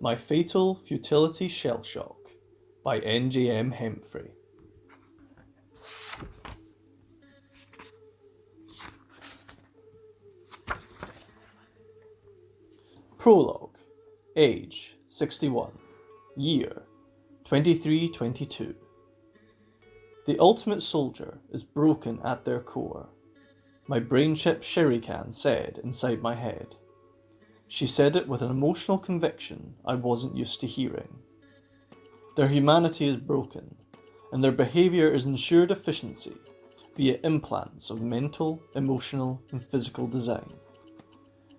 My Fatal Futility Shell Shock by J M Hemfrey. Prologue. Age 61. Year 2322. The ultimate soldier is broken at their core, my brain chip sherry can said inside my head. She said it with an emotional conviction I wasn't used to hearing. Their humanity is broken, and their behaviour is ensured efficiency via implants of mental, emotional, and physical design.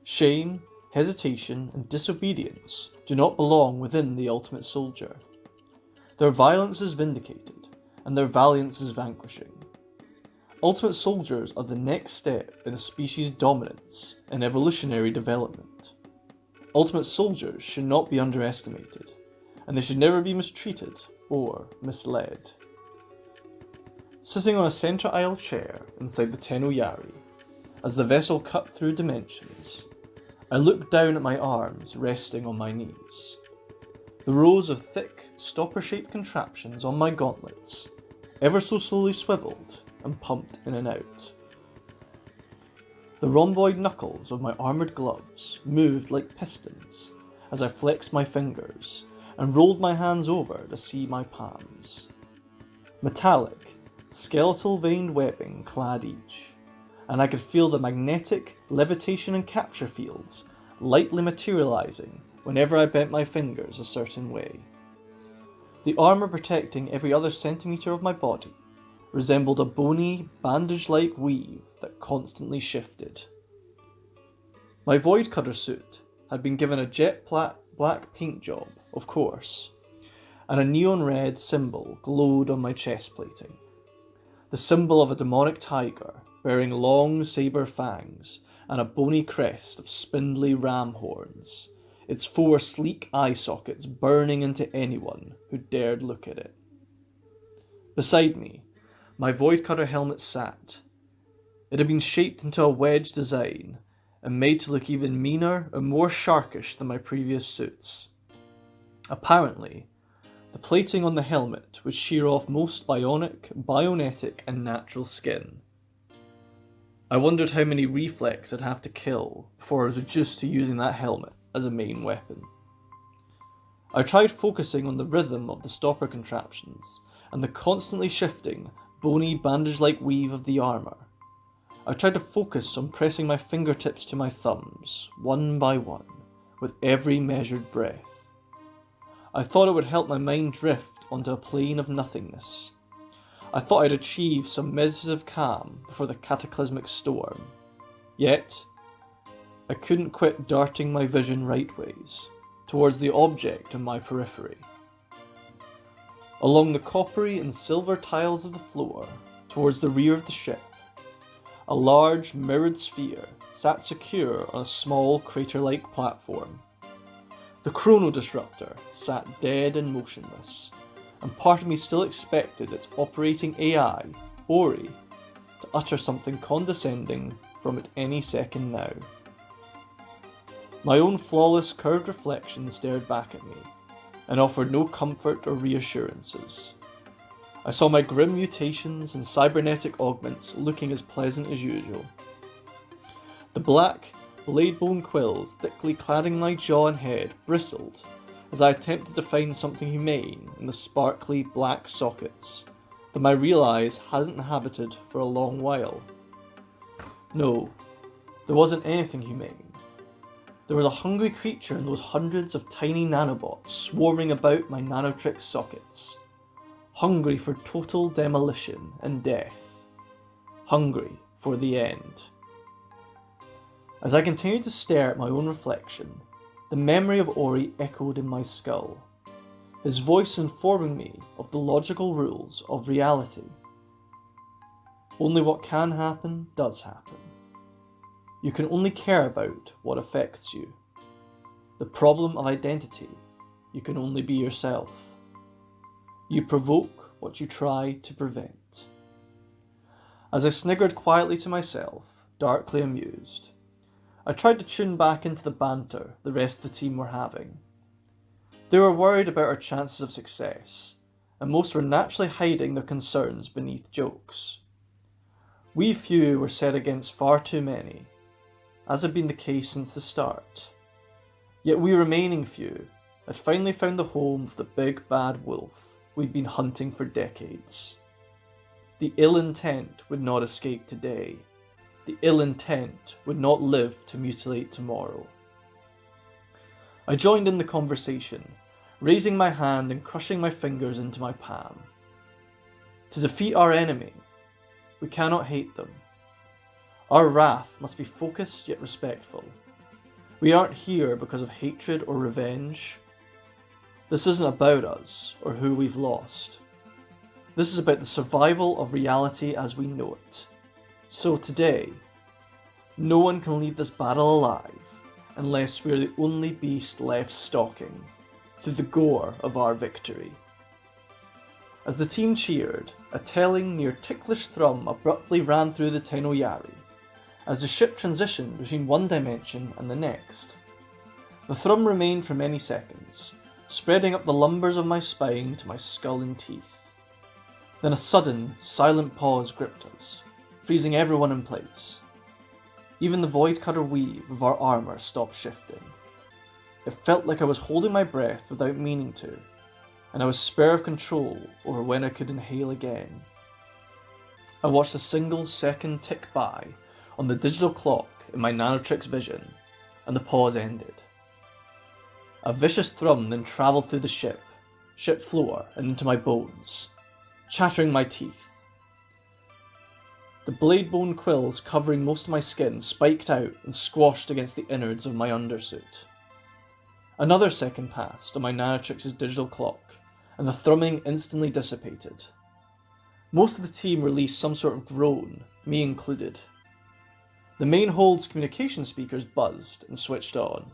Shame, hesitation, and disobedience do not belong within the ultimate soldier. Their violence is vindicated, and their valiance is vanquishing. Ultimate soldiers are the next step in a species' dominance and evolutionary development. Ultimate soldiers should not be underestimated, and they should never be mistreated or misled. Sitting on a centre aisle chair inside the Tenno Yari, as the vessel cut through dimensions, I looked down at my arms resting on my knees. The rows of thick, stopper-shaped contraptions on my gauntlets ever so slowly swiveled and pumped in and out. The rhomboid knuckles of my armoured gloves moved like pistons as I flexed my fingers and rolled my hands over to see my palms. Metallic, skeletal veined webbing clad each, and I could feel the magnetic levitation and capture fields lightly materialising whenever I bent my fingers a certain way. The armour protecting every other centimetre of my body resembled a bony, bandage-like weave that constantly shifted. My void cutter suit had been given a jet black paint job, of course, and a neon red symbol glowed on my chest plating. The symbol of a demonic tiger bearing long sabre fangs and a bony crest of spindly ram horns, its 4 sleek eye sockets burning into anyone who dared look at it. Beside me, my void cutter helmet sat. It had been shaped into a wedge design and made to look even meaner and more sharkish than my previous suits. Apparently, the plating on the helmet would shear off most bionic, bionetic, and natural skin. I wondered how many reflex I'd have to kill before I was reduced to using that helmet as a main weapon. I tried focusing on the rhythm of the stopper contraptions and the constantly shifting, bony bandage-like weave of the armour. I tried to focus on pressing my fingertips to my thumbs, one by one, with every measured breath. I thought it would help my mind drift onto a plane of nothingness. I thought I'd achieve some meditative calm before the cataclysmic storm. Yet, I couldn't quit darting my vision rightways, towards the object in my periphery. Along the coppery and silver tiles of the floor, towards the rear of the ship, a large mirrored sphere sat secure on a small crater-like platform. The chrono disruptor sat dead and motionless, and part of me still expected its operating AI, Ori, to utter something condescending from it any second now. My own flawless curved reflection stared back at me, and offered no comfort or reassurances. I saw my grim mutations and cybernetic augments looking as pleasant as usual. The black, blade-bone quills thickly cladding my jaw and head bristled as I attempted to find something humane in the sparkly black sockets that my real eyes hadn't inhabited for a long while. No, there wasn't anything humane. There was a hungry creature in those hundreds of tiny nanobots swarming about my nanotrick sockets. Hungry for total demolition and death. Hungry for the end. As I continued to stare at my own reflection, the memory of Ori echoed in my skull, his voice informing me of the logical rules of reality. Only what can happen does happen. You can only care about what affects you. The problem of identity, you can only be yourself. You provoke what you try to prevent. As I sniggered quietly to myself, darkly amused, I tried to tune back into the banter the rest of the team were having. They were worried about our chances of success, and most were naturally hiding their concerns beneath jokes. We few were set against far too many, as had been the case since the start. Yet we remaining few had finally found the home of the big bad wolf we'd been hunting for decades. The ill intent would not escape today. The ill intent would not live to mutilate tomorrow. I joined in the conversation, raising my hand and crushing my fingers into my palm. To defeat our enemy, we cannot hate them. Our wrath must be focused yet respectful. We aren't here because of hatred or revenge. This isn't about us or who we've lost. This is about the survival of reality as we know it. So today, no one can leave this battle alive unless we're the only beast left stalking through the gore of our victory. As the team cheered, a telling near ticklish thrum abruptly ran through the Tenno Yari as the ship transitioned between one dimension and the next. The thrum remained for many seconds, spreading up the lumbers of my spine to my skull and teeth. Then a sudden, silent pause gripped us, freezing everyone in place. Even the void cutter weave of our armour stopped shifting. It felt like I was holding my breath without meaning to, and I was spare of control over when I could inhale again. I watched a single second tick by on the digital clock in my nanotrix vision, and the pause ended. A vicious thrum then travelled through the ship floor and into my bones, chattering my teeth. The blade bone quills covering most of my skin spiked out and squashed against the innards of my undersuit. Another second passed on my nanotrix's digital clock, and the thrumming instantly dissipated. Most of the team released some sort of groan, me included. The main hold's communication speakers buzzed and switched on.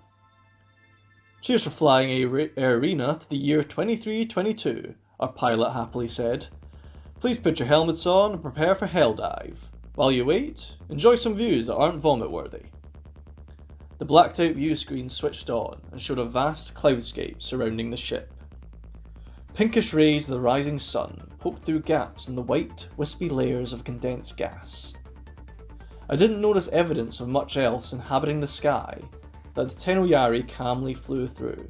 "Cheers for flying Air Arena to the year 2322, our pilot happily said. "Please put your helmets on and prepare for hell dive. While you wait, enjoy some views that aren't vomit-worthy." The blacked-out view screen switched on and showed a vast cloudscape surrounding the ship. Pinkish rays of the rising sun poked through gaps in the white, wispy layers of condensed gas. I didn't notice evidence of much else inhabiting the sky that the Tenno Yari calmly flew through.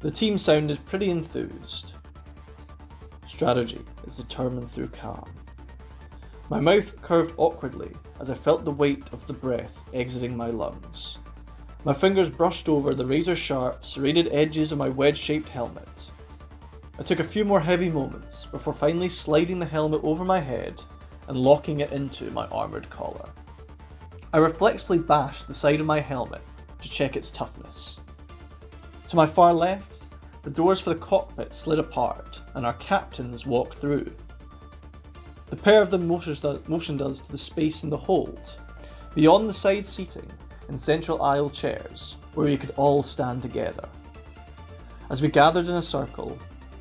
The team sounded pretty enthused. Strategy is determined through calm. My mouth curved awkwardly as I felt the weight of the breath exiting my lungs. My fingers brushed over the razor-sharp, serrated edges of my wedge-shaped helmet. I took a few more heavy moments before finally sliding the helmet over my head and locking it into my armoured collar. I reflexively bashed the side of my helmet to check its toughness. To my far left, the doors for the cockpit slid apart and our captains walked through. The pair of them motioned us to the space in the hold, beyond the side seating and central aisle chairs, where we could all stand together. As we gathered in a circle,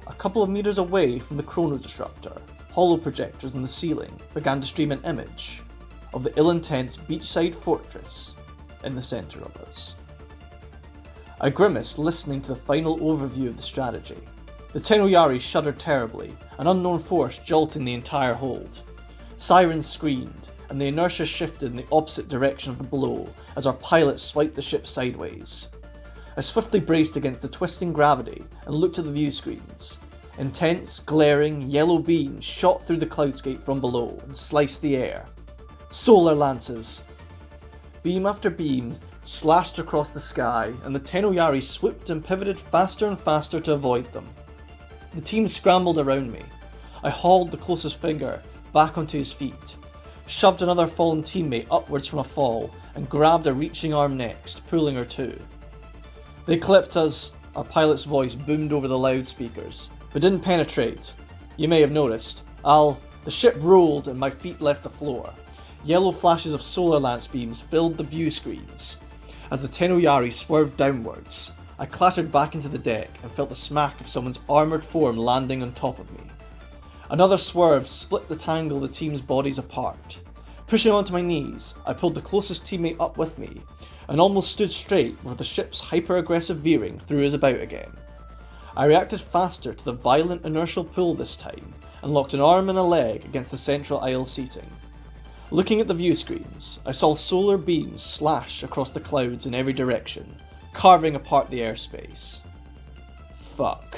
a couple of meters away from the chrono disruptor, holo projectors on the ceiling began to stream an image of the ill-intent beachside fortress in the centre of us. I grimaced listening to the final overview of the strategy. The Tenno Yari shuddered terribly, an unknown force jolting the entire hold. Sirens screamed, and the inertia shifted in the opposite direction of the blow as our pilot swiped the ship sideways. I swiftly braced against the twisting gravity and looked at the view screens. Intense, glaring, yellow beams shot through the cloudscape from below and sliced the air. Solar lances! Beam after beam slashed across the sky, and the Tenno Yari swooped and pivoted faster and faster to avoid them. The team scrambled around me. I hauled the closest finger back onto his feet, shoved another fallen teammate upwards from a fall, and grabbed a reaching arm next, pulling her too. They clipped us, our pilot's voice boomed over the loudspeakers, but didn't penetrate. You may have noticed. The ship rolled and my feet left the floor. Yellow flashes of solar lance beams filled the view screens. As the Tenno Yari swerved downwards, I clattered back into the deck and felt the smack of someone's armoured form landing on top of me. Another swerve split the tangle of the team's bodies apart. Pushing onto my knees, I pulled the closest teammate up with me and almost stood straight before the ship's hyper-aggressive veering threw us about again, I reacted faster to the violent inertial pull this time, and locked an arm and a leg against the central aisle seating. Looking at the view screens, I saw solar beams slash across the clouds in every direction, carving apart the airspace. Fuck.